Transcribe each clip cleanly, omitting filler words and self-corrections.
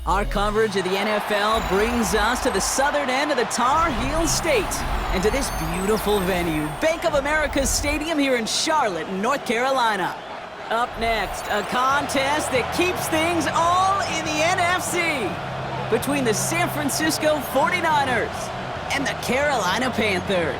Our coverage of the NFL brings us to the southern end of the Tar Heel State and to this beautiful venue, Bank of America Stadium here in Charlotte, North Carolina. Up next, a contest that keeps things all in the NFC between the San Francisco 49ers and the Carolina Panthers.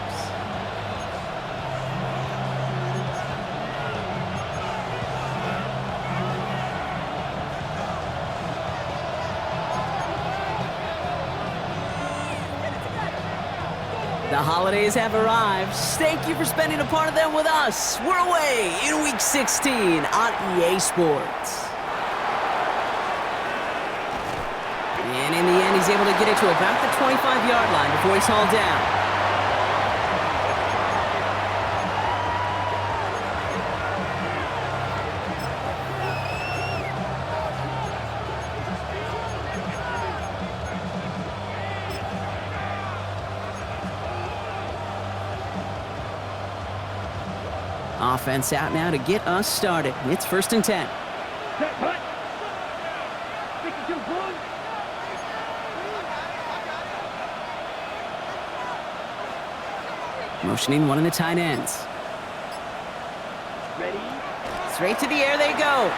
The holidays have arrived. Thank you for spending a part of them with us. We're away in Week 16 on EA Sports. And in the end, he's able to get it to about the 25-yard line before he's hauled down. Offense out now to get us started. It's 1st and 10. Motioning one of the tight ends. Ready? Straight to the air they go.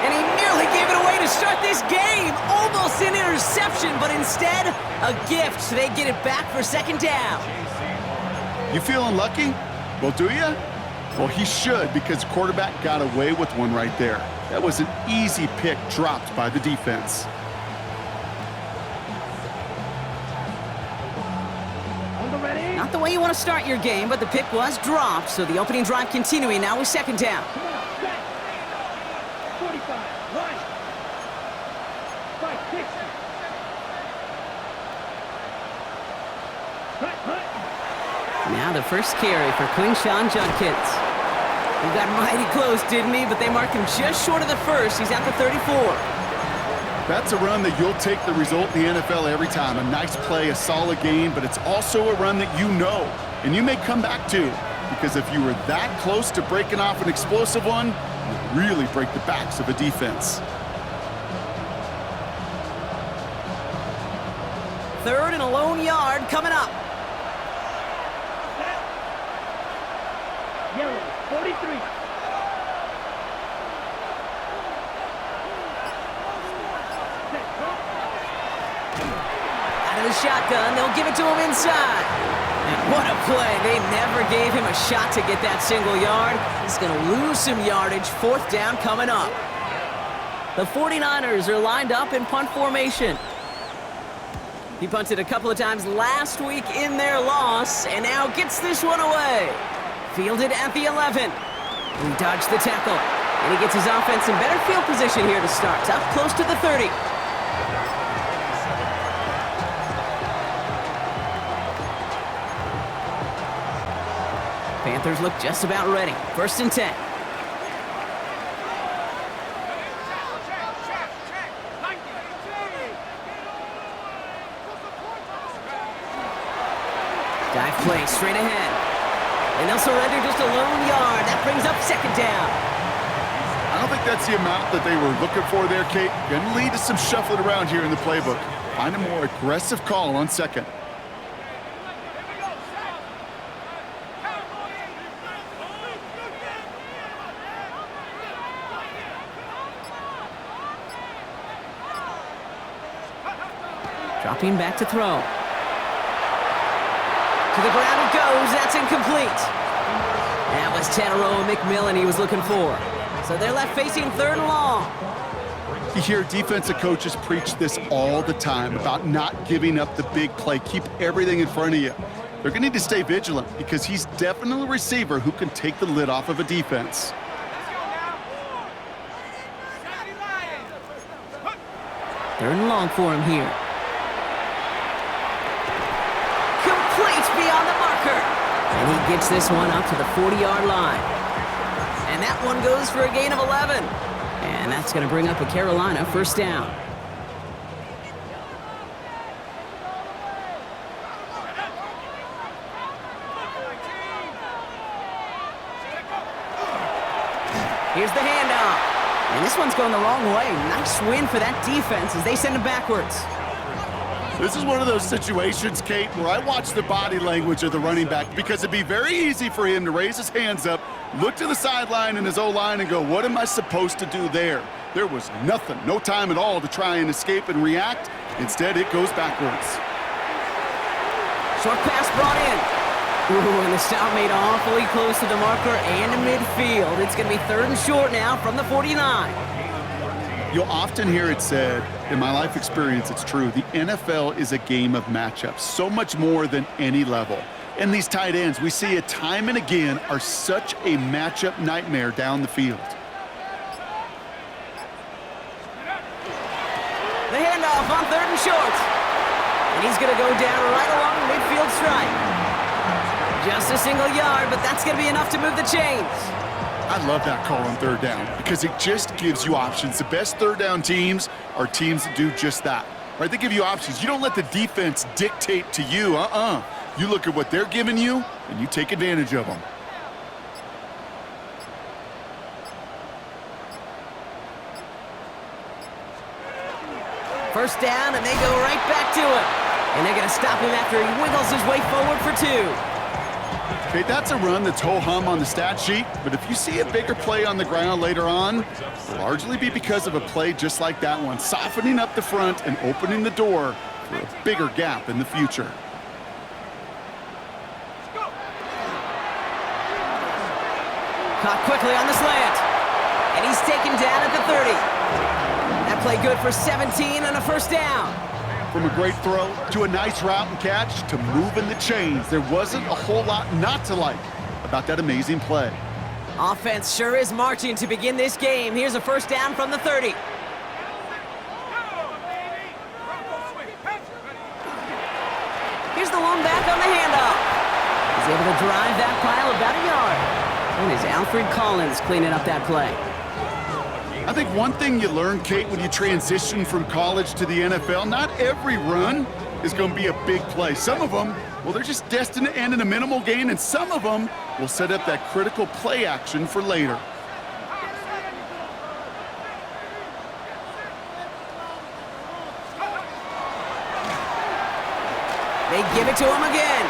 And he nearly gave it away to start this game. Almost an interception, but instead, a gift. They get it back for 2nd down. You feeling lucky? Well, do you? Well, he should, because quarterback got away with one right there. That was an easy pick dropped by the defense. Not the way you want to start your game, but the pick was dropped, so the opening drive continuing now with 2nd down. 45, right. 5, 6. Now the first carry for Quinshawn Judkins. He got mighty close, didn't he? But they marked him just short of the first. He's at the 34. That's a run that you'll take the result in the NFL every time. A nice play, a solid gain, but it's also a run that you know, and you may come back to, because if you were that close to breaking off an explosive one, you'd really break the backs of a defense. 3rd and a lone yard coming up. Yellow, 43. Out of the shotgun, they'll give it to him inside. And what a play. They never gave him a shot to get that single yard. He's going to lose some yardage. 4th down coming up. The 49ers are lined up in punt formation. He punted a couple of times last week in their loss, and now gets this one away. Fielded at the 11. He dodged the tackle, and he gets his offense in better field position here to start. Up close to the 30. Panthers look just about ready. 1st and 10. Dive play straight ahead. And they'll surrender just a lone yard. That brings up 2nd down. I don't think that's the amount that they were looking for there, Kate. Going to lead to some shuffling around here in the playbook. Find a more aggressive call on 2nd. Dropping back to throw. To the ground it goes. That's incomplete. That was Tanneroa McMillan he was looking for. So they're left facing 3rd and long. You hear defensive coaches preach this all the time about not giving up the big play. Keep everything in front of you. They're going to need to stay vigilant because he's definitely a receiver who can take the lid off of a defense. 3rd and long for him here. Beyond the marker. And he gets this one up to the 40-yard line. And that one goes for a gain of 11. And that's going to bring up a Carolina 1st down. Here's the handoff. And this one's going the wrong way. Nice win for that defense as they send him backwards. This is one of those situations, Kate, where I watch the body language of the running back because it'd be very easy for him to raise his hands up, look to the sideline in his O-line and go, what am I supposed to do there? There was nothing, no time at all to try and escape and react. Instead, it goes backwards. Short pass brought in. Ooh, and the stop made awfully close to the marker and to midfield. It's going to be 3rd and short now from the 49. You'll often hear it said, in my life experience, it's true, the NFL is a game of matchups, so much more than any level. And these tight ends, we see it time and again, are such a matchup nightmare down the field. The handoff on 3rd and short. And he's going to go down right along the midfield stripe. Just a single yard, but that's going to be enough to move the chains. I love that call on 3rd down because it just gives you options. The best 3rd down teams are teams that do just that. Right? They give you options. You don't let the defense dictate to you. You look at what they're giving you, and you take advantage of them. First down, and they go right back to it. And they're going to stop him after he wiggles his way forward for 2. Okay, that's a run that's ho-hum on the stat sheet, but if you see a bigger play on the ground later on, it'll largely be because of a play just like that one, softening up the front and opening the door for a bigger gap in the future. Caught quickly on the slant, and he's taken down at the 30. That play good for 17 and a first down. From a great throw to a nice route and catch to moving the chains, there wasn't a whole lot not to like about that amazing play. Offense sure is marching to begin this game. Here's a first down from the 30. Here's the lone back on the handoff. He's able to drive that pile about a yard. And is Alfred Collins cleaning up that play. I think one thing you learn, Kate, when you transition from college to the NFL, not every run is going to be a big play. Some of them, well, they're just destined to end in a minimal gain, and some of them will set up that critical play action for later. They give it to him again.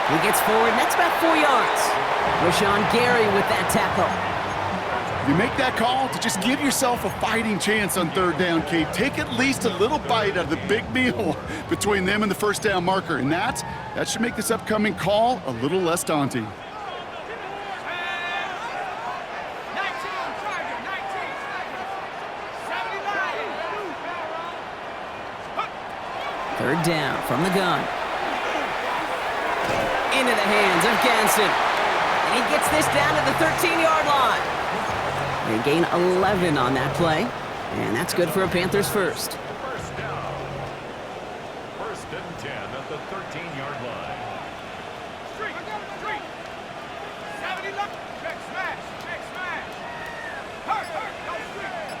He gets forward, and that's about 4 yards. Rashawn Gary with that tackle. You make that call to just give yourself a fighting chance on 3rd down, Kate. Take at least a little bite out of the big meal between them and the first down marker, and that should make this upcoming call a little less daunting. 19, 3rd down from the gun. Into the hands of Ganson. And he gets this down to the 13-yard line. They gain 11 on that play, and that's good for a Panthers first. First down. 1st and 10 at the 13-yard line. Street. 70 left. Check smash. Hurt. Go street.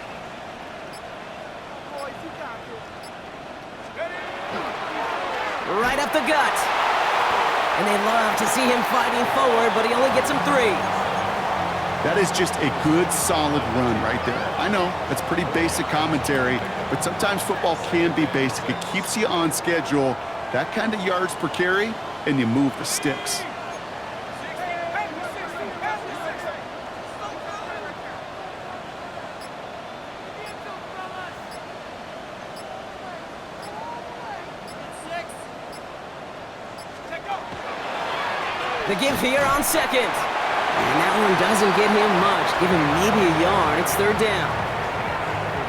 Boys, you got this. Steady. Right up the gut. And they love to see him fighting forward, but he only gets him 3. That is just a good, solid run right there. I know, that's pretty basic commentary, but sometimes football can be basic. It keeps you on schedule, that kind of yards per carry, and you move the sticks. The give here on 2nd. And that one doesn't get him much. Give him maybe a yard. It's 3rd down.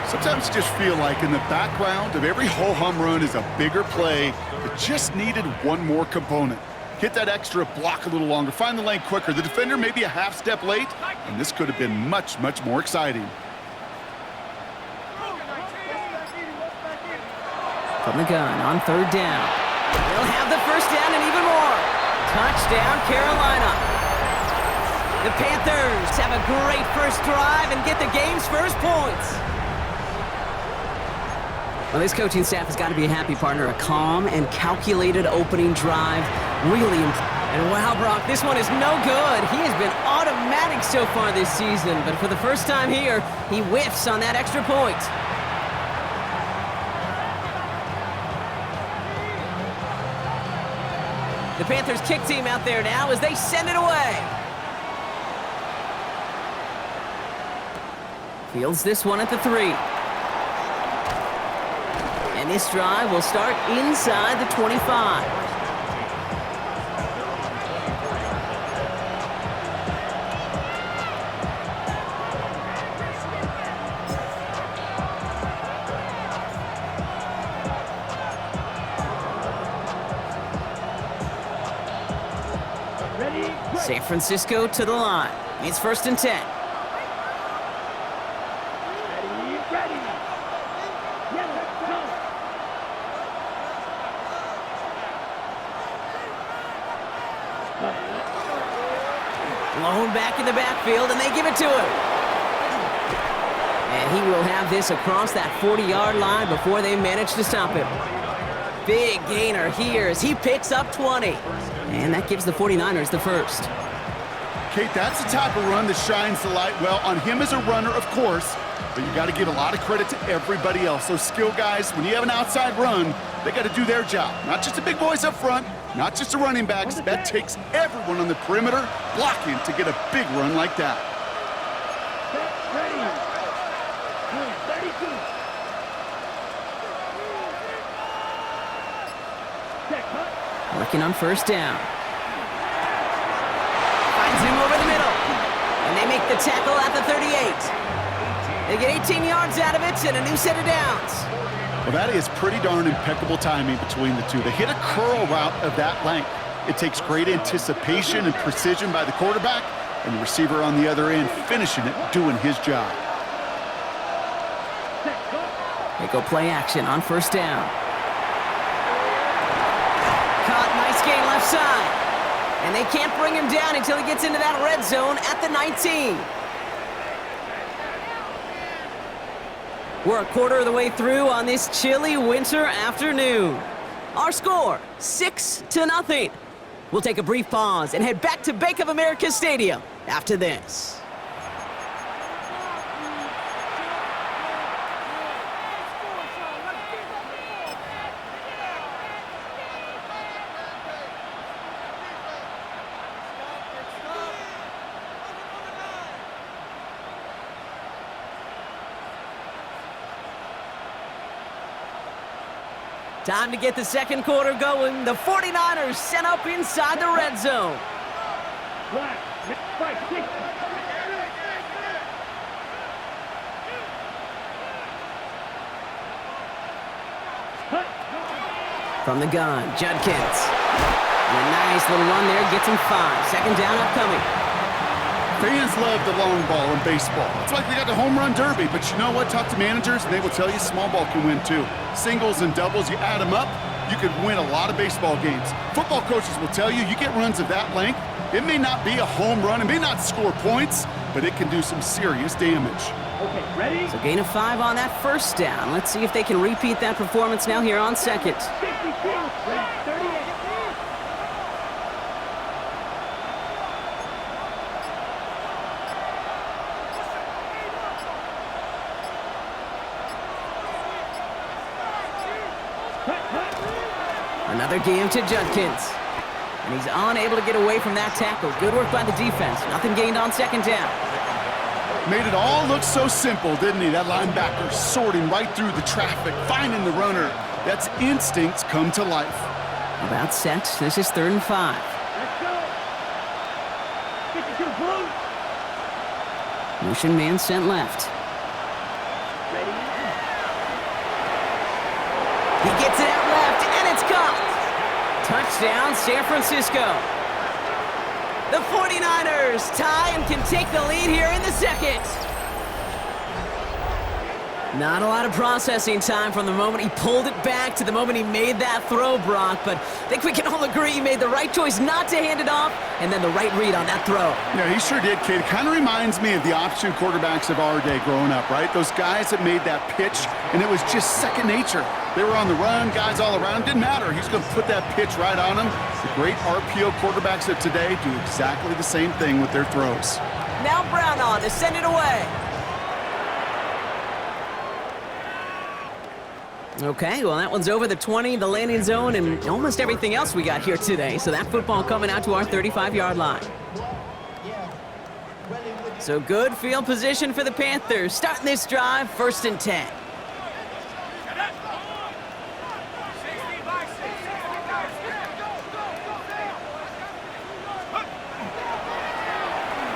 Sometimes you just feel like in the background of every ho-hum run is a bigger play that just needed one more component. Hit that extra block a little longer. Find the lane quicker. The defender may be a half step late, and this could have been much, much more exciting. From the gun on 3rd down. They'll have the first down and even more. Touchdown, Carolina. The Panthers have a great first drive and get the game's first points. Well, this coaching staff has got to be a happy partner. A calm and calculated opening drive. Really impressive. And wow, Brock, this one is no good. He has been automatic so far this season, but for the first time here, he whiffs on that extra point. The Panthers kick team out there now as they send it away. Fields this one at the 3. And this drive will start inside the 25. San Francisco to the line. It's 1st and 10. Blown back in the backfield, and they give it to him. And he will have this across that 40-yard line before they manage to stop him. Big gainer here as he picks up 20. And that gives the 49ers the first. Kate, that's the type of run that shines the light well on him as a runner, of course, but you got to give a lot of credit to everybody else. Those skill guys, when you have an outside run, they got to do their job. Not just the big boys up front, not just the running backs. That takes everyone on the perimeter blocking to get a big run like that. Working on 1st down. Finds him over the middle. And they make the tackle at the 38. They get 18 yards out of it and a new set of downs. Well, that is pretty darn impeccable timing between the two. They hit a curl route of that length. It takes great anticipation and precision by the quarterback, and the receiver on the other end finishing it, doing his job. They go play action on 1st down. Caught, nice gain left side. And they can't bring him down until he gets into that red zone at the 19. We're a quarter of the way through on this chilly winter afternoon. Our score, 6-0. We'll take a brief pause and head back to Bank of America Stadium after this. Time to get the second quarter going. The 49ers sent up inside the red zone. From the gun, Judkins. And a nice little run there gets him 5. 2nd down upcoming. Fans love the long ball in baseball. It's like they got the home run derby, but you know what? Talk to managers, and they will tell you small ball can win too. Singles and doubles, you add them up, you could win a lot of baseball games. Football coaches will tell you, you get runs of that length, it may not be a home run, it may not score points, but it can do some serious damage. Okay, ready? So gain of 5 on that 1st down. Let's see if they can repeat that performance now here on 2nd. 52, 38. Another game to Judkins. And he's unable to get away from that tackle. Good work by the defense. Nothing gained on 2nd down. Made it all look so simple, didn't he? That linebacker sorting right through the traffic, finding the runner. That's instincts come to life. About set. This is 3rd and 5. Let's go. 52 blue. Motion man sent left. Ready? He gets it out left, and it's caught. Touchdown, San Francisco. The 49ers tie and can take the lead here in the 2nd. Not a lot of processing time from the moment he pulled it back to the moment he made that throw, Brock, but I think we can all agree he made the right choice not to hand it off, and then the right read on that throw. Yeah, he sure did, kid. It kind of reminds me of the option quarterbacks of our day growing up, right? Those guys that made that pitch, and it was just second nature. They were on the run, guys all around. Didn't matter. He's going to put that pitch right on them. The great RPO quarterbacks of today do exactly the same thing with their throws. Now Brown on to send it away. Okay, well, that one's over the 20, the landing zone, and almost everything else we got here today. So that football coming out to our 35-yard line. So good field position for the Panthers. Starting this drive, 1st and 10.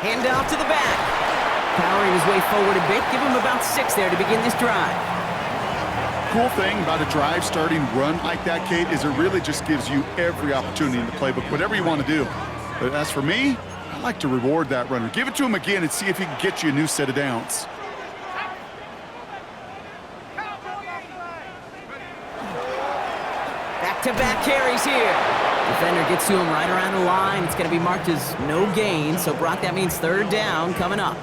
Hand off to the back. Powering his way forward a bit. Give him about 6 there to begin this drive. Cool thing about a drive starting run like that, Kate, is it really just gives you every opportunity in the playbook, whatever you want to do. But as for me, I like to reward that runner. Give it to him again and see if he can get you a new set of downs. Back-to-back carries here. Defender gets to him right around the line. It's going to be marked as no gain. So, Brock, that means 3rd down coming up.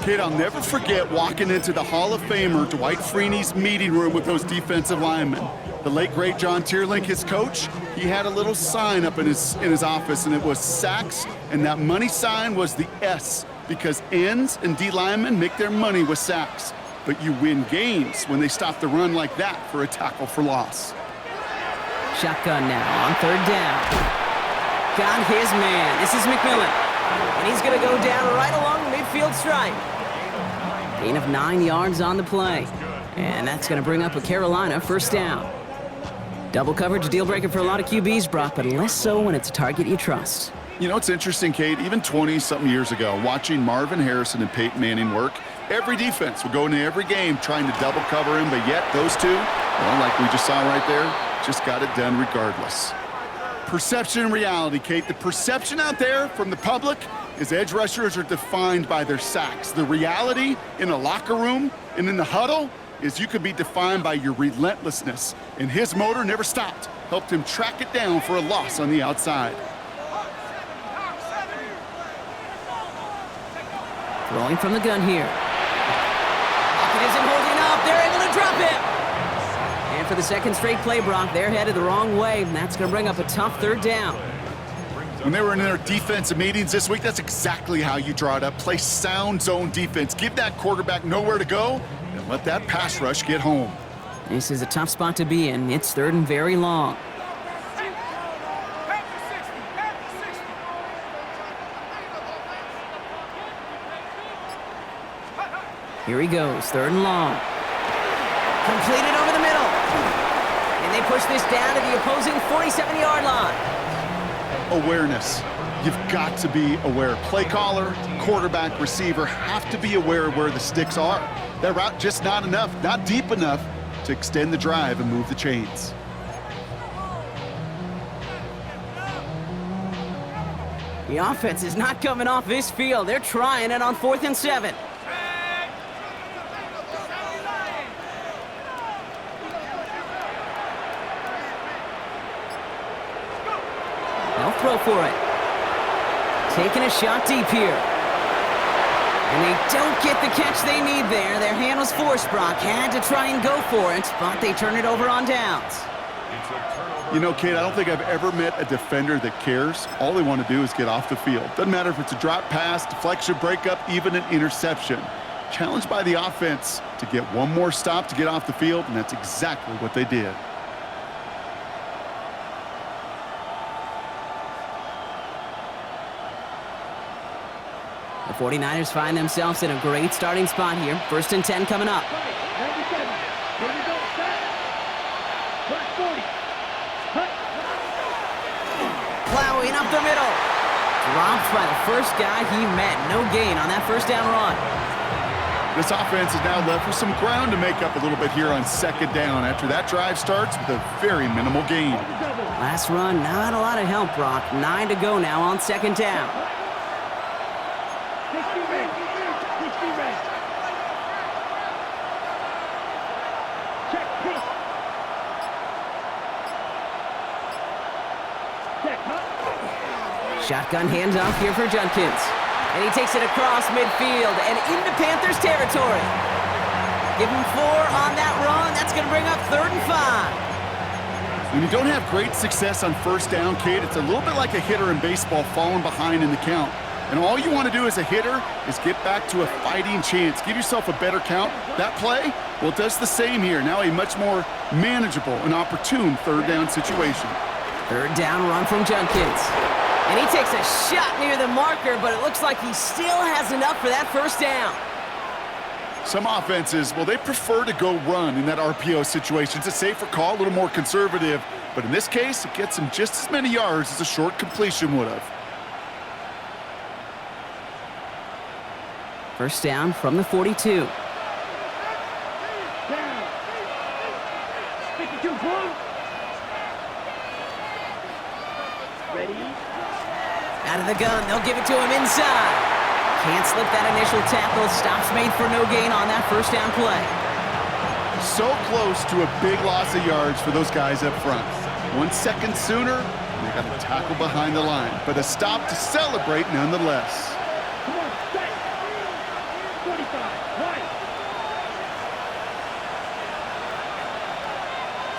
Kid, I'll never forget walking into the Hall of Famer Dwight Freeney's meeting room with those defensive linemen. The late, great John Tierlink, his coach, he had a little sign up in his office, and it was sacks, and that money sign was the S, because ends and D linemen make their money with sacks. But you win games when they stop the run like that for a tackle for loss. Shotgun now on 3rd down. Got his man. This is McMillan. And he's going to go down right along the midfield stripe. Gain of 9 yards on the play. And that's going to bring up a Carolina 1st down. Double coverage deal breaker for a lot of QBs, Brock, but less so when it's a target you trust. You know, it's interesting, Kate, even 20-something years ago, watching Marvin Harrison and Peyton Manning work, every defense would go into every game trying to double cover him, but yet those two, well, like we just saw right there, just got it done regardless. Perception and reality, Kate. The perception out there from the public is edge rushers are defined by their sacks. The reality in a locker room and in the huddle is you could be defined by your relentlessness. And his motor never stopped. Helped him track it down for a loss on the outside. Throwing from the gun here. Pocket isn't holding up. They're able to drop it. And for the 2nd straight play, Brock, they're headed the wrong way, and that's going to bring up a tough 3rd down. When they were in their defensive meetings this week, that's exactly how you draw it up. Play sound zone defense. Give that quarterback nowhere to go, and let that pass rush get home. This is a tough spot to be in. It's 3rd and very long. Here he goes, 3rd and long. Completed over the middle. And they push this down to the opposing 47-yard line. Awareness. You've got to be aware. Play caller, quarterback, receiver have to be aware of where the sticks are. That route just not enough, not deep enough to extend the drive and move the chains. The offense is not coming off this field. They're trying it on 4th and 7. They'll throw for it. Taking a shot deep here. And they don't get the catch they need there. Their hand was forced, Brock. Had to try and go for it, but they turn it over on downs. You know, Kate, I don't think I've ever met a defender that cares. All they want to do is get off the field. Doesn't matter if it's a drop pass, deflection, breakup, even an interception. Challenged by the offense to get one more stop to get off the field, and that's exactly what they did. The 49ers find themselves in a great starting spot here. 1st and 10 coming up. Plowing up the middle. Dropped by the first guy he met. No gain on that 1st down run. This offense is now left with some ground to make up a little bit here on 2nd down after that drive starts with a very minimal gain. Last run, not a lot of help, Brock. 9 to go now on 2nd down. Shotgun handoff here for Judkins. And he takes it across midfield and into Panthers territory. Give him 4 on that run. That's going to bring up 3rd and 5. When you don't have great success on first down, Kate, it's a little bit like a hitter in baseball falling behind in the count. And all you want to do as a hitter is get back to a fighting chance. Give yourself a better count. That play, well, it does the same here. Now a much more manageable and opportune 3rd down situation. 3rd down run from Judkins. And he takes a shot near the marker, but it looks like he still has enough for that 1st down. Some offenses, well, they prefer to go run in that RPO situation. It's a safer call, a little more conservative. But in this case, it gets him just as many yards as a short completion would have. 1st down from the 42. Out of the gun, they'll give it to him inside. Can't slip that initial tackle. Stops made for no gain on that 1st down play. So close to a big loss of yards for those guys up front. 1 second sooner, and they got a tackle behind the line. But a stop to celebrate nonetheless. Come on, set. 45, right.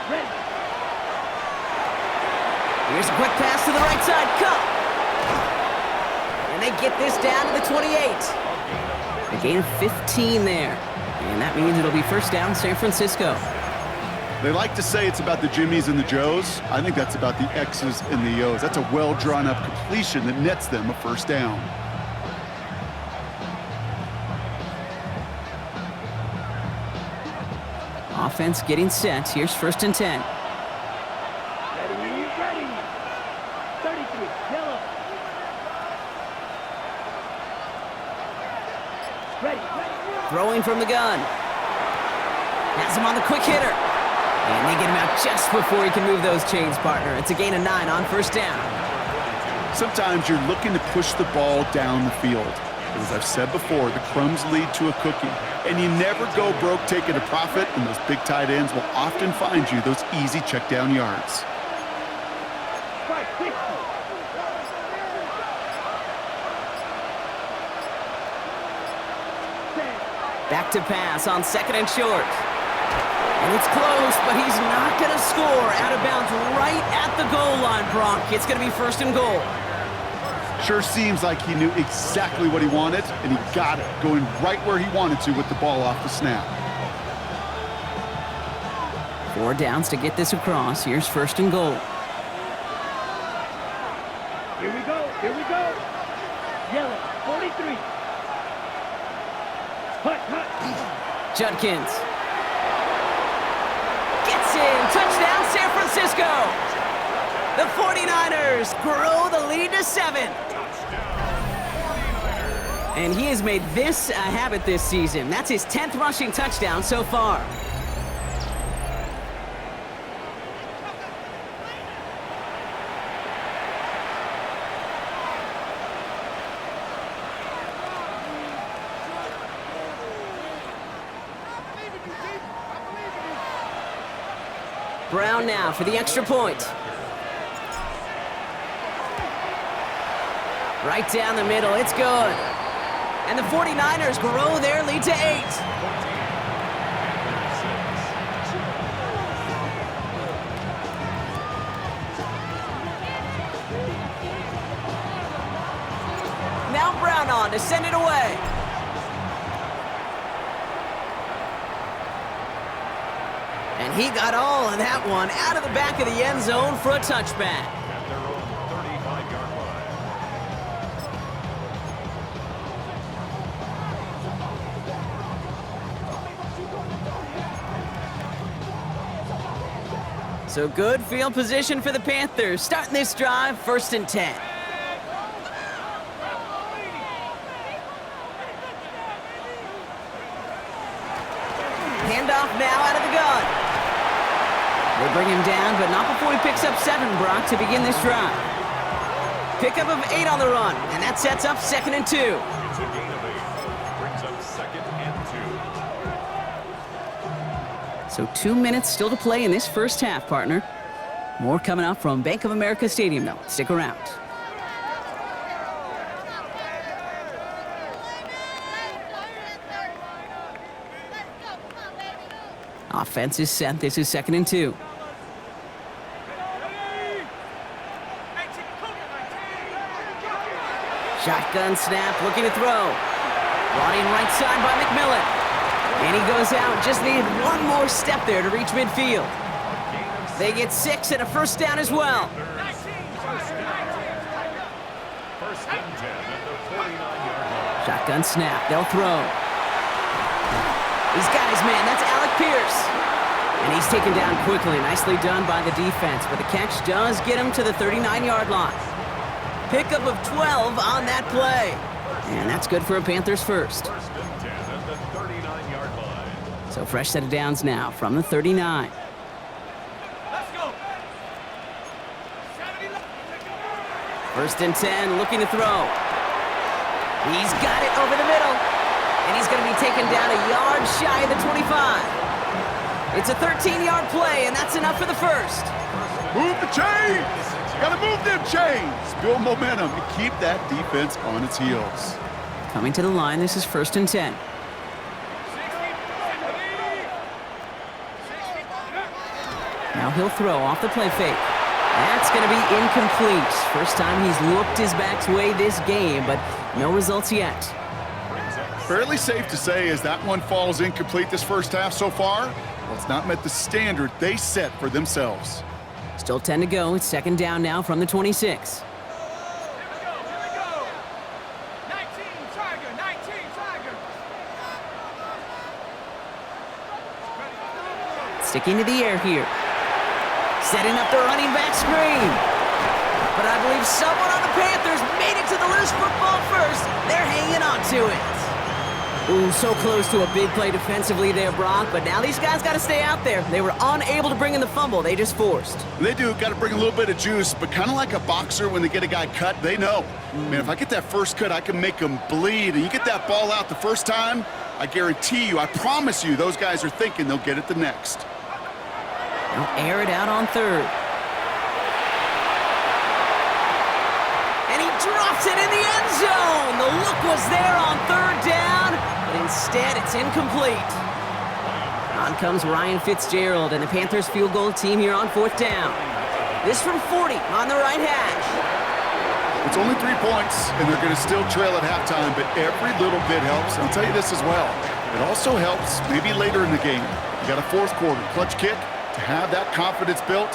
Ready. Here's a quick pass to the right side. Cut. And they get this down to the 28. A gain of 15 there. And that means it'll be 1st down San Francisco. They like to say it's about the Jimmies and the Joes. I think that's about the X's and the O's. That's a well-drawn-up completion that nets them a 1st down. Offense getting set. Here's 1st and 10. Ready, ready. 33, yellow. Ready, ready. Throwing from the gun. Has him on the quick hitter. And they get him out just before he can move those chains, partner. It's a gain of 9 on 1st down. Sometimes you're looking to push the ball down the field. As I've said before, the crumbs lead to a cookie. And you never go broke taking a profit, and those big tight ends will often find you those easy check down yards. 560. Back to pass on 2nd and short. And it's close, but he's not going to score. Out of bounds right at the goal line, Brock. It's going to be 1st and goal. Sure seems like he knew exactly what he wanted, and he got it, going right where he wanted to with the ball off the snap. 4 downs to get this across. Here's 1st and goal. Here we go, here we go. Yellow, 43. Hut, hut. Judkins. Gets in. Touchdown, San Francisco. The 49ers grow the lead to 7. And he has made this a habit this season. That's his 10th rushing touchdown so far. Brown now for the extra point. Right down the middle, it's good. And the 49ers grow their lead to 8. Now Brown on to send it away. And he got all of that one out of the back of the end zone for a touchback. At their own 35-yard line. So good field position for the Panthers. Starting this drive, 1st and 10. Handoff now out of the gun. They bring him down, but not before he picks up 7, Brock, to begin this drive. Pickup of 8 on the run, and that sets up 2nd and 2. It's a gain of 8. Brings up 2nd and 2. So 2 minutes still to play in this first half, partner. More coming up from Bank of America Stadium, though. Stick around. Offense is set. This is 2nd and 2. Shotgun snap, looking to throw. Brought in right side by McMillan. And he goes out. Just needed one more step there to reach midfield. They get 6 and a first down as well. First and 10 at the 49-yard line. Shotgun snap. They'll throw. He's got his man. That's Alec Pierce. And he's taken down quickly. Nicely done by the defense. But the catch does get him to the 39-yard line. Pickup of 12 on that play. And that's good for a Panthers first. First and 10 at the 39-yard line. So fresh set of downs now from the 39. Let's go. 1st and 10, looking to throw. He's got it over the middle. And he's going to be taken down a yard shy of the 25. It's a 13-yard play, and that's enough for the first. Move the chains! Gotta move them chains! Build momentum and keep that defense on its heels. Coming to the line, this is 1st and 10. Now he'll throw off the play fake. That's going to be incomplete. First time he's looked his back's way this game, but no results yet. Fairly safe to say as that one falls incomplete this first half so far, well, it's not met the standard they set for themselves. Still 10 to go. It's 2nd down now from the 26. Here we go. 19 Tiger. Sticking to the air here. Setting up the running back screen. But I believe someone on the Panthers made it to the loose football first. They're hanging on to it. Ooh, so close to a big play defensively there, Brock. But now these guys got to stay out there. They were unable to bring in the fumble. They just forced. They do. Got to bring a little bit of juice, but kind of like a boxer when they get a guy cut, they know. Man, if I get that first cut, I can make them bleed. And you get that ball out the first time, I guarantee you, I promise you, those guys are thinking they'll get it the next. They'll air it out on 3rd. And he drops it in the end zone. The look was there on 3rd down, but instead it's incomplete. On comes Ryan Fitzgerald and the Panthers field goal team here on 4th down. This from 40 on the right hash. It's only 3 points, and they're going to still trail at halftime, but every little bit helps. I'll tell you this as well. It also helps maybe later in the game. You got a 4th quarter clutch kick. To have that confidence built,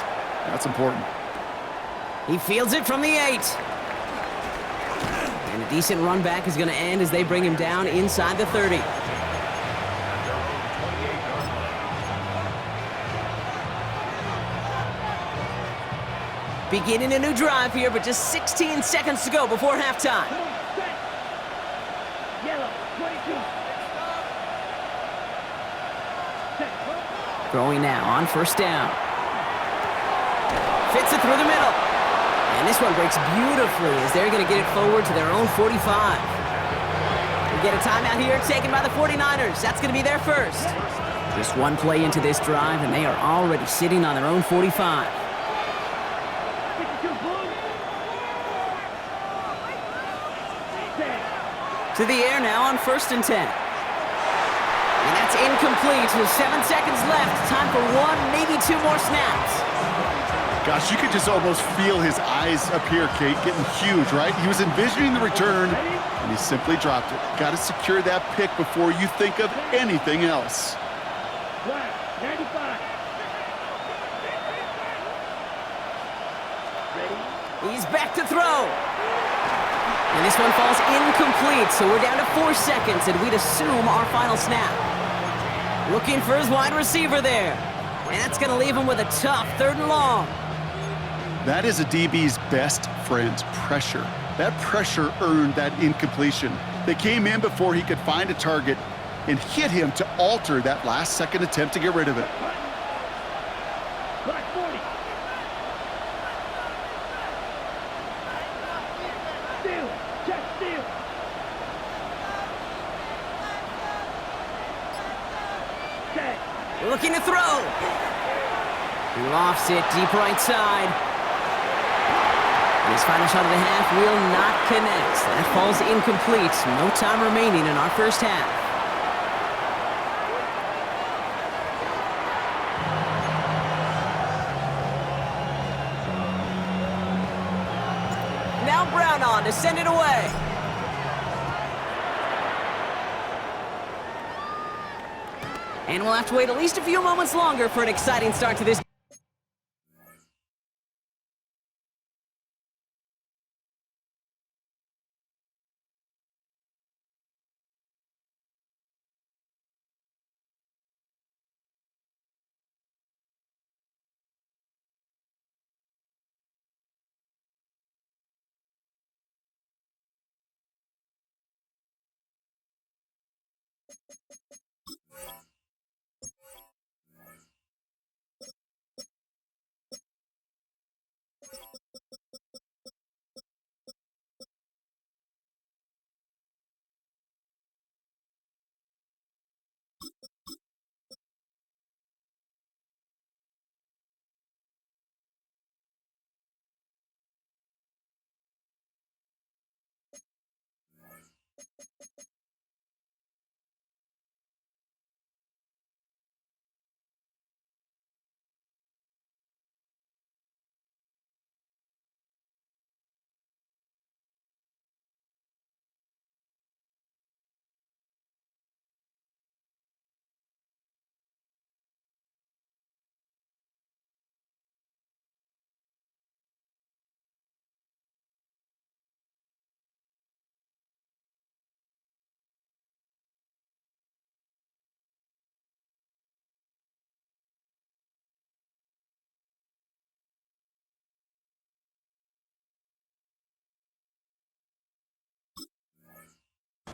that's important. He fields it from the 8. And a decent run back is going to end as they bring him down inside the 30. Beginning a new drive here, but just 16 seconds to go before halftime. Yellow, 22. Throwing now on 1st down. Fits it through the middle. And this one breaks beautifully as they're going to get it forward to their own 45. We get a timeout here taken by the 49ers. That's going to be their first. Just one play into this drive, and they are already sitting on their own 45. To the air now on 1st and 10. And that's incomplete with 7 seconds left. Time for 1, maybe 2 more snaps. Gosh, you could just almost feel his eyes up here, Kate, getting huge, right? He was envisioning the return, and he simply dropped it. Got to secure that pick before you think of anything else. 95. He's back to throw. And this one falls incomplete, so we're down to 4 seconds, and we'd assume our final snap. Looking for his wide receiver there. And that's going to leave him with a tough 3rd and long. That is a DB's best friend, pressure. That pressure earned that incompletion. They came in before he could find a target and hit him to alter that last-second attempt to get rid of it. Black 40. Steal. Check steal. Tag. Looking to throw. He lofts it deep right side. And his final shot of the half will not connect. That falls incomplete. No time remaining in our first half. to send it away. And we'll have to wait at least a few moments longer for an exciting start to this.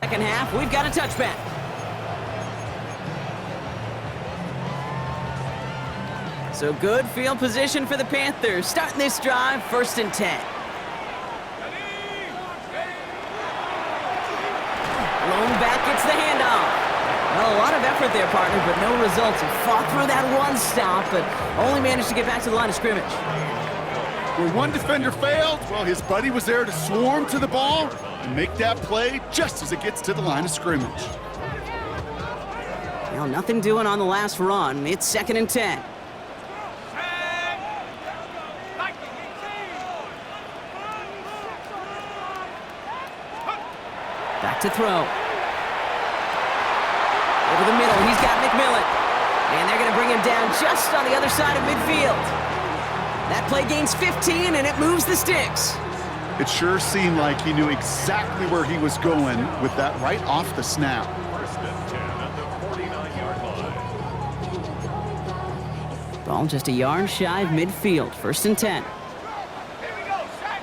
Second half, we've got a touchback. So good field position for the Panthers. Starting this drive, 1st and 10. Lone back gets the handoff. Well, a lot of effort there, partner, but no results. He fought through that run stop, but only managed to get back to the line of scrimmage. Where one defender failed, well, his buddy was there to swarm to the ball and make that play just as it gets to the line of scrimmage. Well, nothing doing on the last run. It's 2nd and 10. Back to throw. Over the middle, he's got McMillan. And they're going to bring him down just on the other side of midfield. That play gains 15, and it moves the sticks. It sure seemed like he knew exactly where he was going with that right off the snap. 1st and 10 at the 49-yard line. Ball just a yard shy of midfield. 1st and 10. Here we go, set.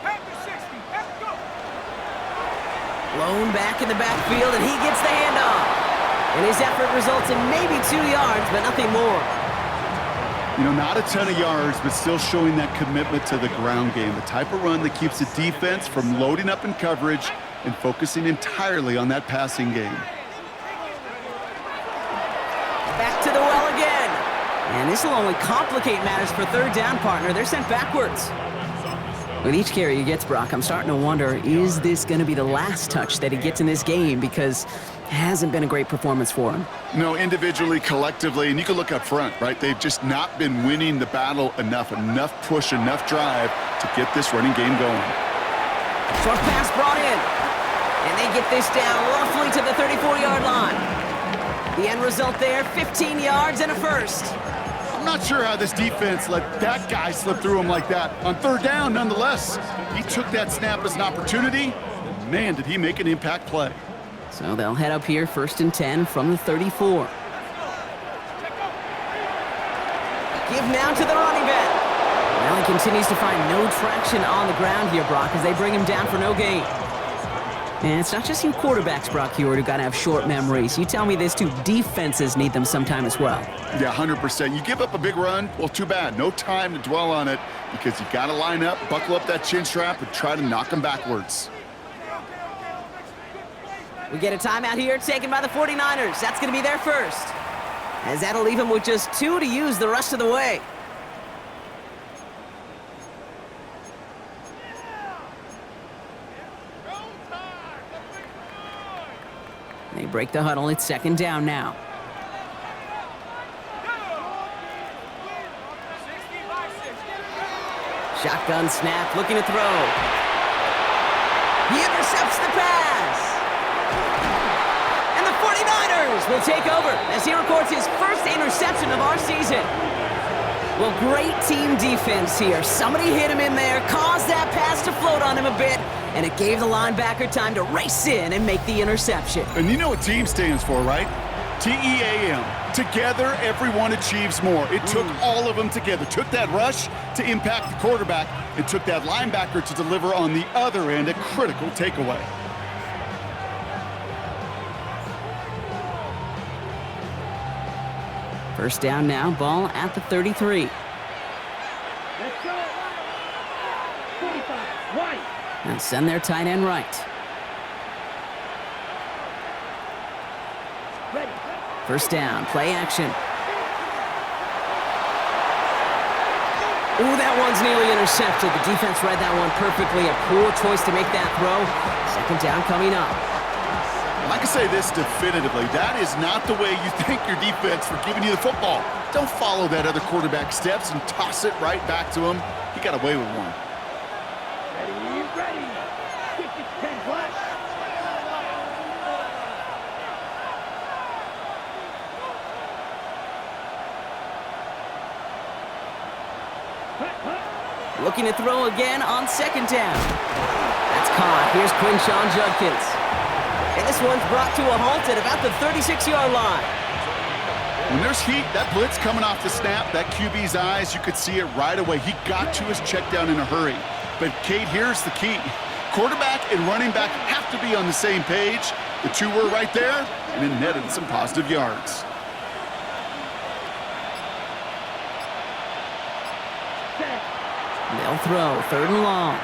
Panthers 60, let's go. Lone back in the backfield, and he gets the handoff. And his effort results in maybe 2 yards, but nothing more. You know, not a ton of yards, but still showing that commitment to the ground game. The type of run that keeps the defense from loading up in coverage and focusing entirely on that passing game. Back to the well again. And this will only complicate matters for 3rd down, partner. They're sent backwards. With each carry he gets, Brock, I'm starting to wonder, is this going to be the last touch that he gets in this game? Because it hasn't been a great performance for him. No, individually, collectively, and you can look up front, right? They've just not been winning the battle enough push, enough drive to get this running game going. Short pass brought in. And they get this down roughly to the 34-yard line. The end result there, 15 yards and a first. I'm not sure how this defense let that guy slip through him like that. On 3rd down, nonetheless, he took that snap as an opportunity. Man, did he make an impact play. So they'll head up here, 1st and 10 from the 34. Give now to the running back. Well, he continues to find no traction on the ground here, Brock, as they bring him down for no gain. And it's not just you quarterbacks, Brock Hewitt, who got to have short memories. You tell me this too, defenses need them sometime as well. Yeah, 100%. You give up a big run, well, too bad. No time to dwell on it because you got to line up, buckle up that chin strap, and try to knock them backwards. We get a timeout here taken by the 49ers. That's going to be their first, as that'll leave them with just 2 to use the rest of the way. They break the huddle. It's 2nd down now. 60 by 60. Shotgun snap, looking to throw. intercepts the pass. And the 49ers will take over as he records his first interception of our season. Well, great team defense here. Somebody hit him in there, caused that pass to float on him a bit, and it gave the linebacker time to race in and make the interception. And you know what team stands for, right? TEAM. Together, everyone achieves more. It took all of them together. Took that rush to impact the quarterback. It took that linebacker to deliver on the other end, a critical takeaway. First down now, ball at the 33. Let's go. 45, right. And send their tight end right. Ready. First down, play action. Ooh, that one's nearly intercepted. The defense read that one perfectly. A poor choice to make that throw. Second down coming up. I can say this definitively. That is not the way you thank your defense for giving you the football. Don't follow that other quarterback's steps and toss it right back to him. He got away with one. Ready, ready. 10 flash. Looking to throw again on second down. That's caught. Here's Quinshawn Judkins. And this one's brought to a halt at about the 36-yard line. When there's heat, that blitz coming off the snap, that QB's eyes, you could see it right away. He got to his check down in a hurry. But, Kate, here's the key. Quarterback and running back have to be on the same page. The two were right there, and it netted some positive yards. They'll throw, third and long.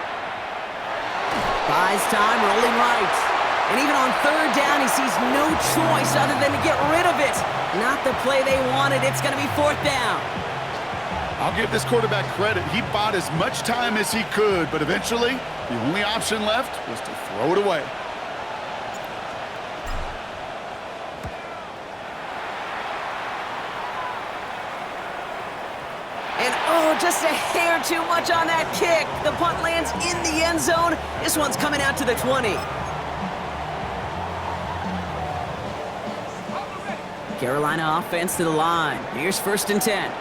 Buys time, rolling right. And even on third down, he sees no choice other than to get rid of it. Not the play they wanted. It's going to be fourth down. I'll give this quarterback credit. He bought as much time as he could, but eventually, the only option left was to throw it away. And oh, just a hair too much on that kick. The punt lands in the end zone. This one's coming out to the 20. Carolina offense to the line. Here's first and 10.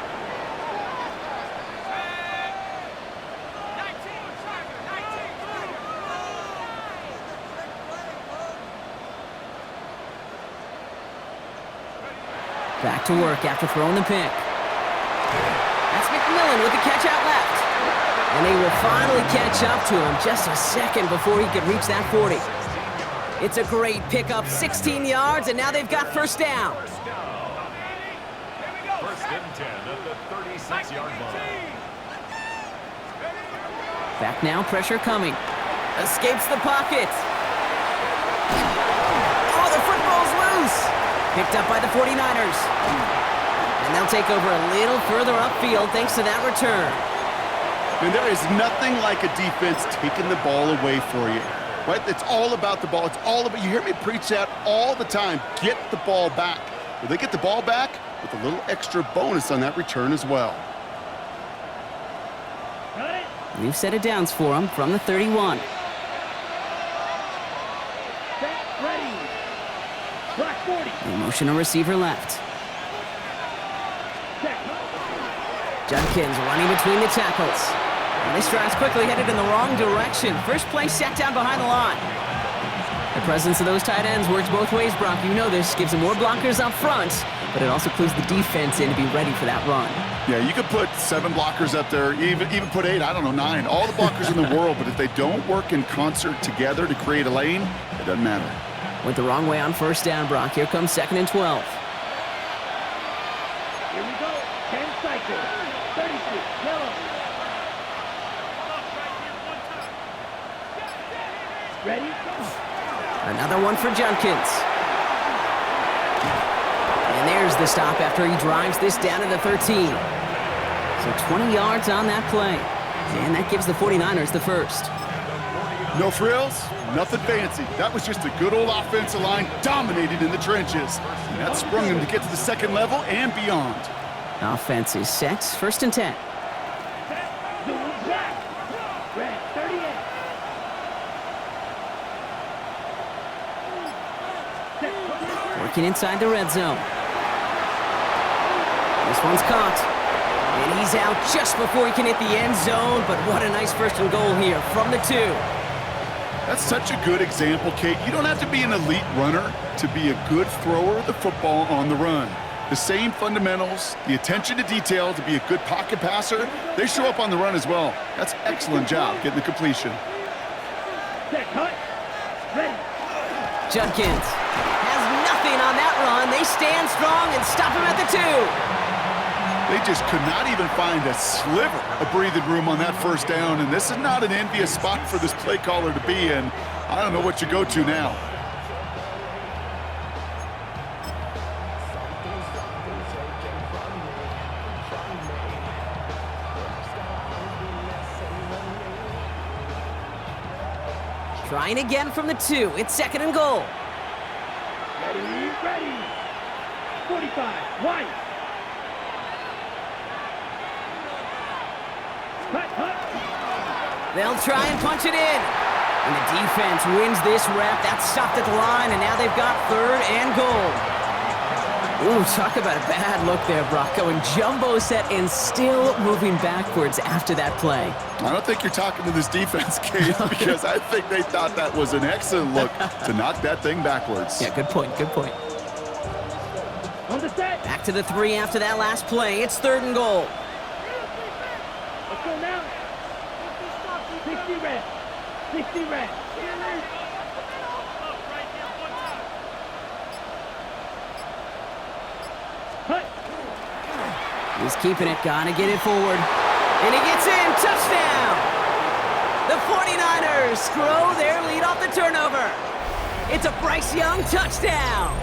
Back to work after throwing the pick. That's McMillan with the catch out left. And they will finally catch up to him just a second before he could reach that 40. It's a great pickup, 16 yards, and now they've got first down. First and 10 at the 36-yard line. Back now, pressure coming. Escapes the pocket. Oh, the football's loose. Picked up by the 49ers. And they'll take over a little further upfield thanks to that return. And there is nothing like a defense taking the ball away for you, right? It's all about the ball. It's all about, you hear me preach that all the time. Get the ball back. Well, they get the ball back with a little extra bonus on that return as well. We've set it downs for him from the 31. Ready. Black 40. The motion a receiver left. Judkins running between the tackles. And this drive's quickly headed in the wrong direction. First play set down behind the line. The presence of those tight ends works both ways, Brock. You know this. Gives them more blockers up front, but it also clues the defense in to be ready for that run. Yeah, you could put 7 blockers up there, even put 8, I don't know, 9. All the blockers in the world, but if they don't work in concert together to create a lane, it doesn't matter. Went the wrong way on first down, Brock. Here comes second and 12. Here we go. 10 cycles. 36. Yellow. Ready? Another one for Judkins. And there's the stop after he drives this down to the 13. So 20 yards on that play. And that gives the 49ers the first. No frills, nothing fancy. That was just a good old offensive line dominated in the trenches. And that sprung them to get to the second level and beyond. Offense is set. First and 10. Red 38. Working inside the red zone. This one's caught. And he's out just before he can hit the end zone, but what a nice first and goal here from the 2. That's such a good example, Kate. You don't have to be an elite runner to be a good thrower of the football on the run. The same fundamentals, the attention to detail to be a good pocket passer, they show up on the run as well. That's excellent job getting the completion. Judkins has nothing on that run. They stand strong and stop him at the 2. They just could not even find a sliver of breathing room on that first down, and this is not an envious spot for this play caller to be in. I don't know what you go to now. Trying again from the 2. It's second and goal. Ready. 45, wide. They'll try and punch it in. And the defense wins this rep. That's stopped at the line, and now they've got third and goal. Ooh, talk about a bad look there, Brock. Going jumbo set and still moving backwards after that play. I don't think you're talking to this defense, Kate, because I think they thought that was an excellent look to knock that thing backwards. Yeah, good point, good point. On the set. Back to the 3 after that last play. It's third and goal. Let's go now. 60 red. 60 red. Cut. He's keeping it, gotta get it forward. And he gets in, touchdown! The 49ers grow their lead off the turnover. It's a Bryce Young touchdown.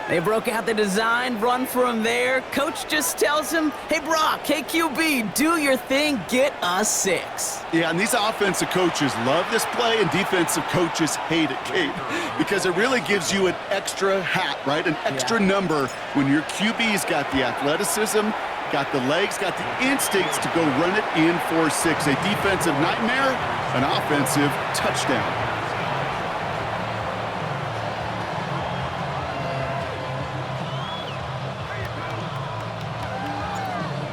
They broke out the design, run from there. Coach just tells him, hey, Brock, KQB, do your thing, get us 6. Yeah, and these offensive coaches love this play, and defensive coaches hate it, Kate, because it really gives you an extra hat, right? An extra number when your QB's got the athleticism, got the legs, got the instincts to go run it in for 6. A defensive nightmare, an offensive touchdown.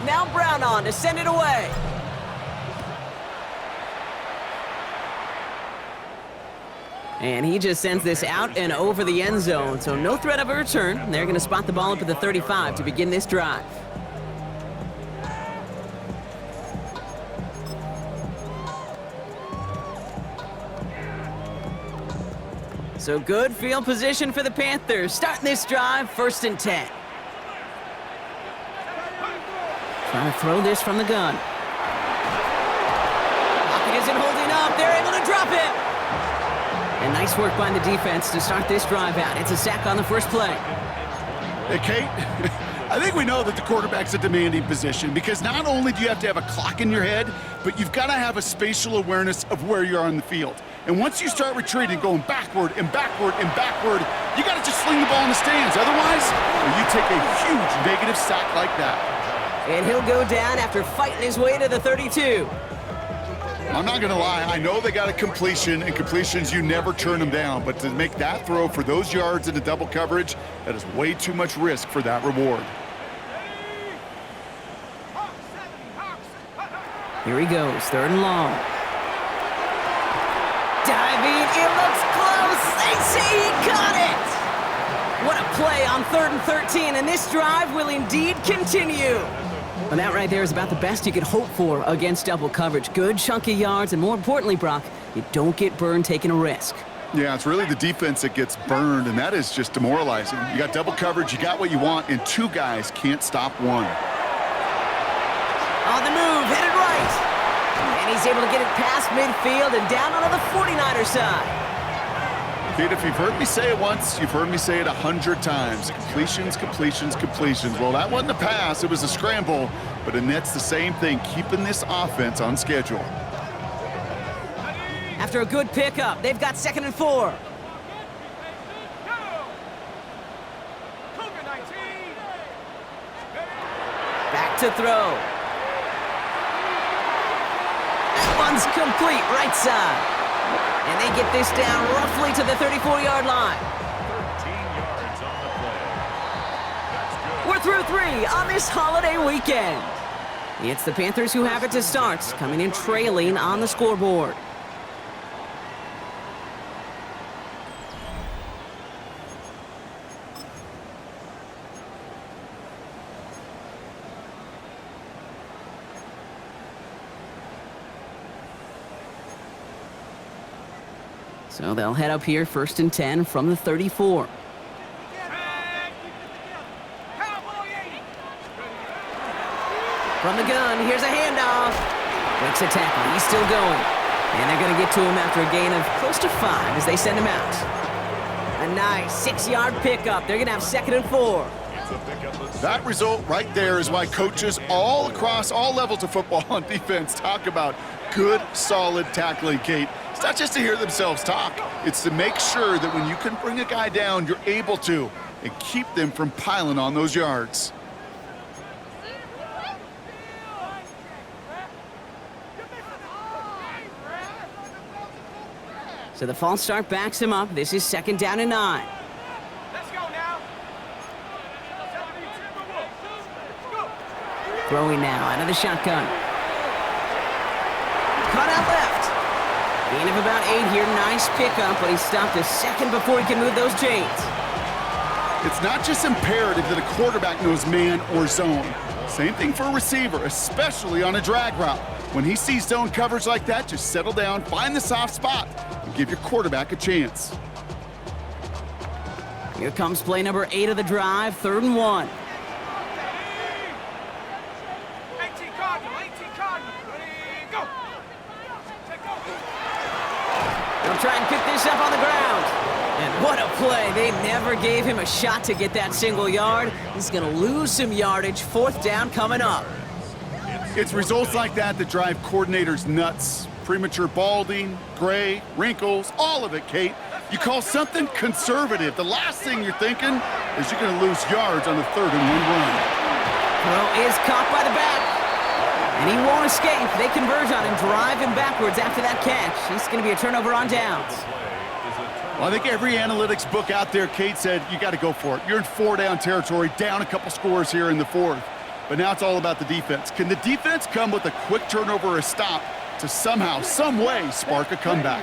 Now Brown on to send it away. And he just sends this out and over the end zone, so no threat of a return. They're going to spot the ball up at the 35 to begin this drive. So good field position for the Panthers. Starting this drive, 1st and 10. Trying to throw this from the gun. Pocket isn't holding up. They're able to drop it. And nice work by the defense to start this drive out. It's a sack on the first play. Hey, Kate, I think we know that the quarterback's a demanding position because not only do you have to have a clock in your head, but you've got to have a spatial awareness of where you are on the field. And once you start retreating, going backward and backward and backward, you got to just sling the ball in the stands. Otherwise, you take a huge negative sack like that. And he'll go down after fighting his way to the 32. I'm not going to lie. I know they got a completion, and completions, you never turn them down. But to make that throw for those yards into double coverage, that is way too much risk for that reward. Here he goes, 3rd and long. Diving, it looks close. They say he caught it. What a play on 3rd and 13, and this drive will indeed continue. And that right there is about the best you could hope for against double coverage. Good chunky yards, and more importantly, Brock, you don't get burned taking a risk. Yeah, it's really the defense that gets burned, and that is just demoralizing. You got double coverage, you got what you want, and 2 guys can't stop one. On the move, headed right. And he's able to get it past midfield and down onto the 49er side. Pete, if you've heard me say it once, you've heard me say it 100 times. Completions, completions, completions. Well, that wasn't a pass, it was a scramble, but it nets the same thing, keeping this offense on schedule. After a good pickup, they've got 2nd and 4. Back to throw. That one's complete, right side. And they get this down roughly to the 34-yard line. 4 through 3 on this holiday weekend. It's the Panthers who have it to start, coming in trailing on the scoreboard. So they'll head up here, 1st and 10 from the 34. From the gun, here's a handoff. Breaks a tackle, he's still going. And they're going to get to him after a gain of close to 5 as they send him out. A nice 6-yard pickup. They're going to have 2nd and 4. That result right there is why coaches all across all levels of football on defense talk about good, solid tackling, Kate. It's not just to hear themselves talk. It's to make sure that when you can bring a guy down, you're able to, and keep them from piling on those yards. So the false start backs him up. This is 2nd down and 9. Let's go now. Throwing now out of the shotgun. Cut out left. Gain of about 8 here. Nice pickup, but he stopped a second before he can move those chains. It's not just imperative that a quarterback knows man or zone. Same thing for a receiver, especially on a drag route. When he sees zone coverage like that, just settle down, find the soft spot, and give your quarterback a chance. Here comes play number 8 of the drive, 3rd and 1. 18 Cardinal, 18 Cardinal. Ready, go. Take over. They'll try and pick this up on the ground. And what a play. They never gave him a shot to get that single yard. He's going to lose some yardage. 4th down coming up. It's results like that drive coordinators nuts. Premature balding, gray, wrinkles, all of it, Kate. You call something conservative. The last thing you're thinking is you're going to lose yards on the 3rd and 1 run. Throw is caught by the back. And he won't escape. They converge on him, drive him backwards after that catch. He's going to be a turnover on downs. Well, I think every analytics book out there, Kate, said you got to go for it. You're in 4-down territory, down a couple scores here in the 4th. But now it's all about the defense. Can the defense come with a quick turnover or a stop to somehow, some way, spark a comeback?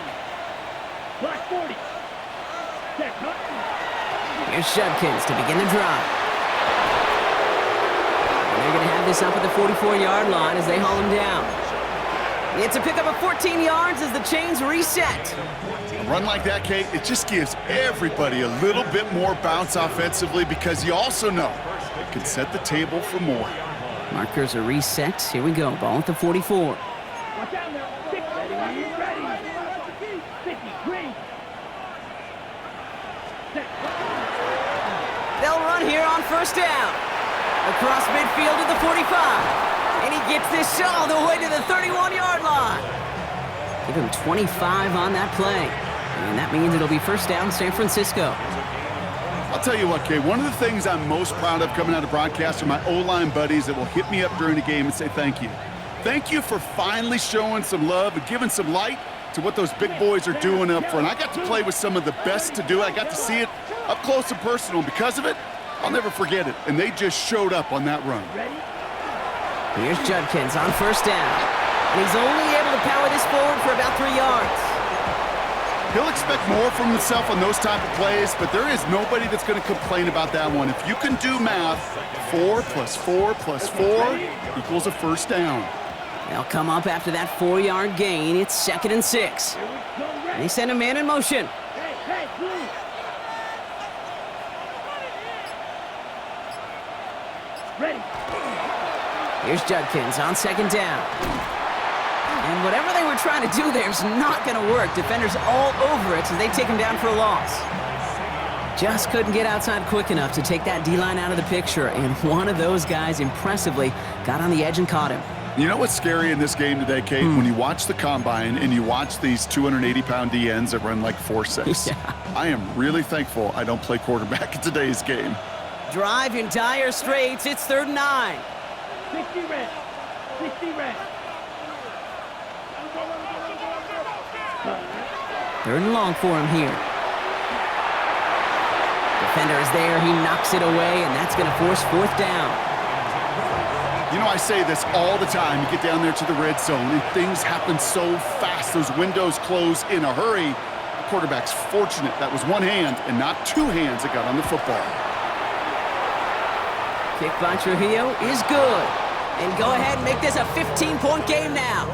Black 40. Here's Judkins to begin the drive. And they're going to have this up at the 44-yard line as they haul him down. It's a pickup of 14 yards as the chains reset. A run like that, Kate, it just gives everybody a little bit more bounce offensively because you also know it can set the table for more. Markers are reset. Here we go. Ball at the 44. Watch out now. 6 ready. 53. They'll run here on 1st down. Across midfield to the 45. And he gets this all the way to the 31-yard line. Give him 25 on that play. And that means it'll be 1st down San Francisco. I'll tell you what, Kay, one of the things I'm most proud of coming out of broadcast are my O-line buddies that will hit me up during the game and say thank you. Thank you for finally showing some love and giving some light to what those big boys are doing up front. I got to play with some of the best to do it. I got to see it up close and personal. Because of it, I'll never forget it. And they just showed up on that run. Here's Judkins on 1st down. And he's only able to power this forward for about 3 yards. He'll expect more from himself on those type of plays, but there is nobody that's going to complain about that one. If you can do math, 4 + 4 + 4 equals a 1st down. They'll come up after that 4-yard gain. It's 2nd and 6. And they send a man in motion. Ready. Here's Judkins on 2nd down. And whatever they were trying to do there is not going to work. Defenders all over it as they take him down for a loss. Just couldn't get outside quick enough to take that D-line out of the picture. And one of those guys impressively got on the edge and caught him. You know what's scary in this game today, Kate? When you watch the combine and you watch these 280-pound DNs that run like 4.6. Yeah. I am really thankful I don't play quarterback in today's game. Drive in dire straits. It's 3rd and 9. 60 red. 60 red. 3rd and long for him here. The Defender is there. He knocks it away, and that's going to force 4th down. You know, I say this all the time. You get down there to the red zone, and things happen so fast. Those windows close in a hurry. The quarterback's fortunate that was one hand and not two hands that got on the football. Kick by Trujillo is good. And go ahead and make this a 15-point game now.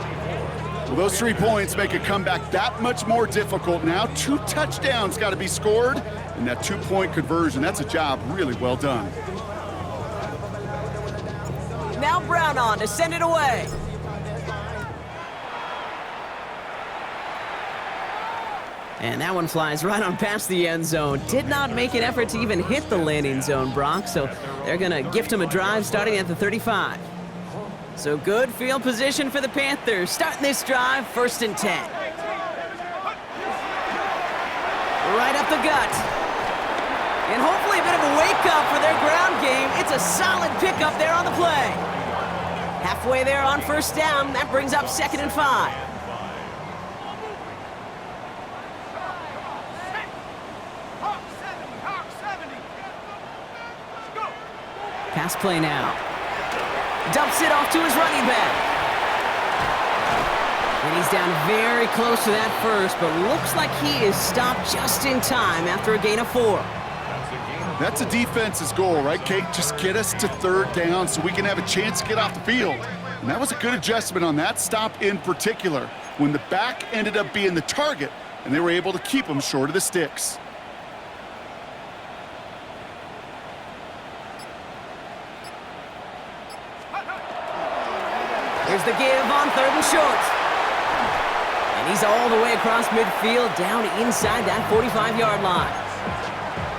Well, those 3 points make a comeback that much more difficult now. 2 touchdowns got to be scored, and that 2-point conversion, that's a job really well done. Now Brown on to send it away. And that one flies right on past the end zone. Did not make an effort to even hit the landing zone, Brock, so they're going to gift him a drive starting at the 35. So good field position for the Panthers. Starting this drive, 1st and 10. Right up the gut. And hopefully a bit of a wake-up for their ground game. It's a solid pickup there on the play. Halfway there on 1st down. That brings up 2nd and 5. Pass play now. Dumps it off to his running back. And he's down very close to that first, but looks like he is stopped just in time after a gain of 4. That's a defense's goal, right, Kate? Just get us to 3rd down so we can have a chance to get off the field. And that was a good adjustment on that stop in particular, when the back ended up being the target, and they were able to keep him short of the sticks. Here's the give on 3rd and short. And he's all the way across midfield, down inside that 45-yard line.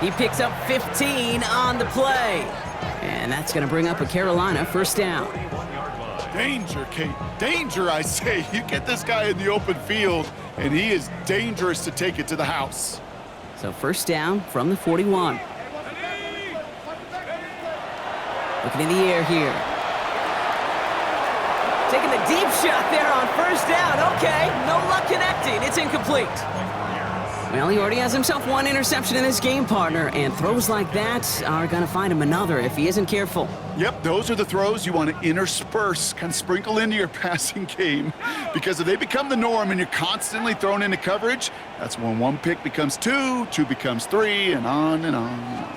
He picks up 15 on the play. And that's going to bring up a Carolina 1st down. Danger, Kate. Danger, I say. You get this guy in the open field, and he is dangerous to take it to the house. So 1st down from the 41. Looking in the air here. Taking the deep shot there on 1st down. Okay, no luck connecting. It's incomplete. Well, he already has himself 1 interception in this game, partner, and throws like that are going to find him another if he isn't careful. Yep, those are the throws you want to intersperse, kind of sprinkle into your passing game, because if they become the norm and you're constantly thrown into coverage, that's when 1 pick becomes 2, 2 becomes 3, and on and on and on.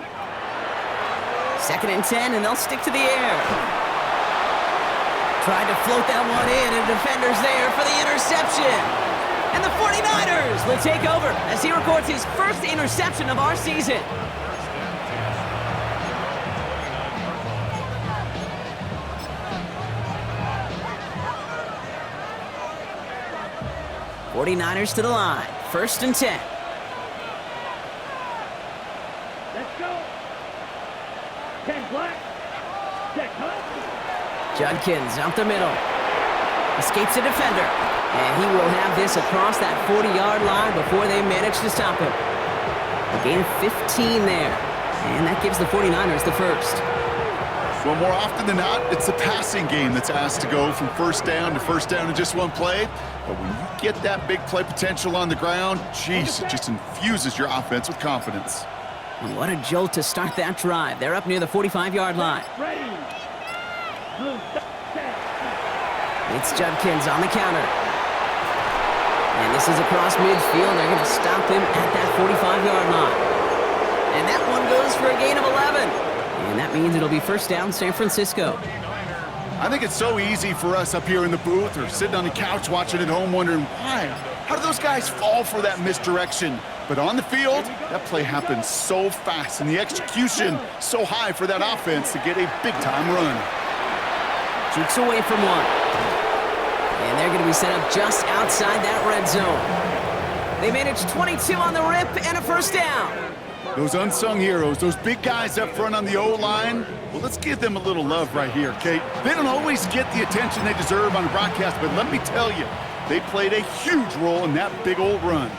2nd and 10, and they'll stick to the air. Tried to float that one in, and defender's there for the interception. And the 49ers will take over as he records his 1st interception of our season. '49ers to the line, 1st and 10. Let's go. 10 black. Check, Judkins up the middle. Escapes a defender. And he will have this across that 40-yard line before they manage to stop him. A gain of 15 there. And that gives the 49ers the 1st. Well, more often than not, it's the passing game that's asked to go from 1st down to 1st down in just 1 play. But when you get that big play potential on the ground, geez, it just infuses your offense with confidence. And what a jolt to start that drive. They're up near the 45-yard line. ready. It's Judkins on the counter. And this is across midfield. They're going to stop him at that 45-yard line. And that one goes for a gain of 11. And that means it'll be 1st down San Francisco. I think it's so easy for us up here in the booth or sitting on the couch watching at home wondering why. How do those guys fall for that misdirection? But on the field, that play happens so fast and the execution so high for that offense to get a big-time run. Jukes away from 1. And they're going to be set up just outside that red zone. They managed 22 on the rip and a 1st down. Those unsung heroes, those big guys up front on the O-line, well, let's give them a little love right here, Kate. They don't always get the attention they deserve on the broadcast, but let me tell you, they played a huge role in that big old run.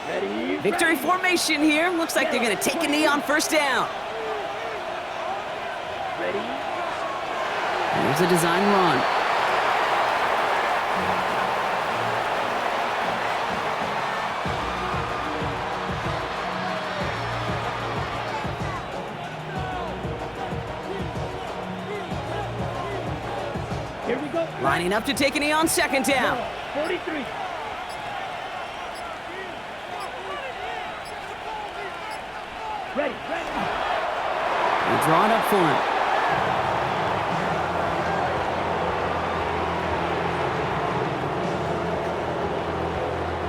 Victory formation here. Looks like they're going to take a knee on first down. Here's a design run. Here we go. Lining up to take a knee on second down. 43. Ready. They draw it up for him.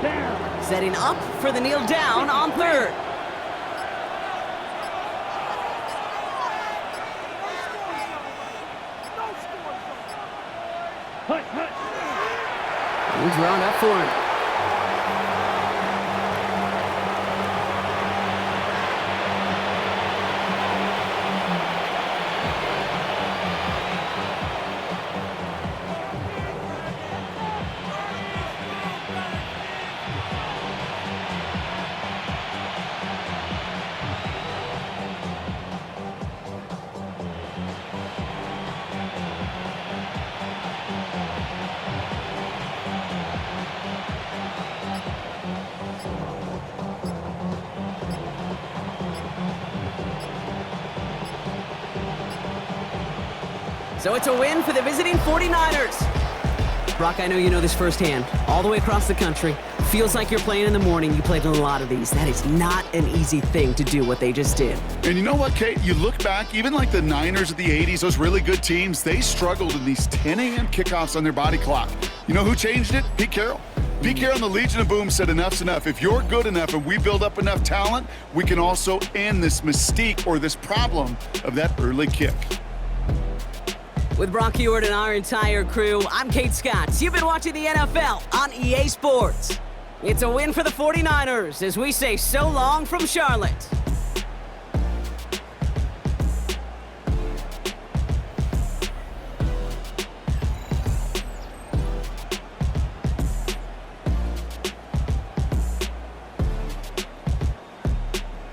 Down. Setting up for the kneel down on third. Hut. They draw it up for him. So it's a win for the visiting 49ers. Brock, I know you know this firsthand. All the way across the country. Feels like you're playing in the morning. You played in a lot of these. That is not an easy thing to do what they just did. And you know what, Kate? You look back, even like the Niners of the 80s, those really good teams, they struggled in these 10 a.m. kickoffs on their body clock. You know who changed it? Pete Carroll. Pete Carroll and the Legion of Boom said enough's enough. If you're good enough and we build up enough talent, we can also end this mystique or this problem of that early kick. With Brock Ewart and our entire crew, I'm Kate Scott. You've been watching the NFL on EA Sports. It's a win for the 49ers as we say so long from Charlotte.